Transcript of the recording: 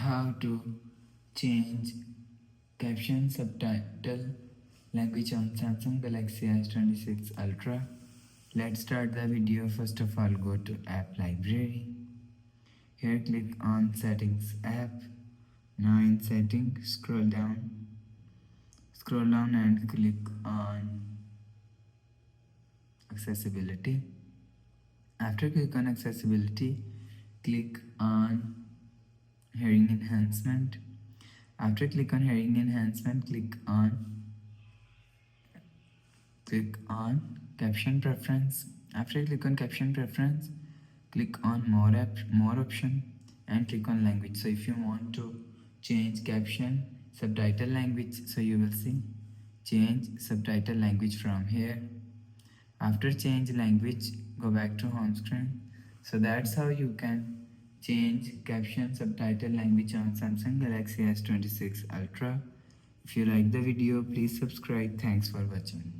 how to change caption subtitle language on Samsung Galaxy S26 Ultra. Let's start the video. First of all, go to app library. Here click on settings app. Now in settings, scroll down and click on accessibility. After click on accessibility, click on hearing enhancement. After click on hearing enhancement, click on caption preference. After click on caption preference, click on more option and click on language. So if you want to change caption subtitle language, so you will see change subtitle language from here. After change language, go back to home screen. So that's how you can change caption subtitle language on Samsung Galaxy S26 Ultra. If you like the video, please subscribe. Thanks for watching.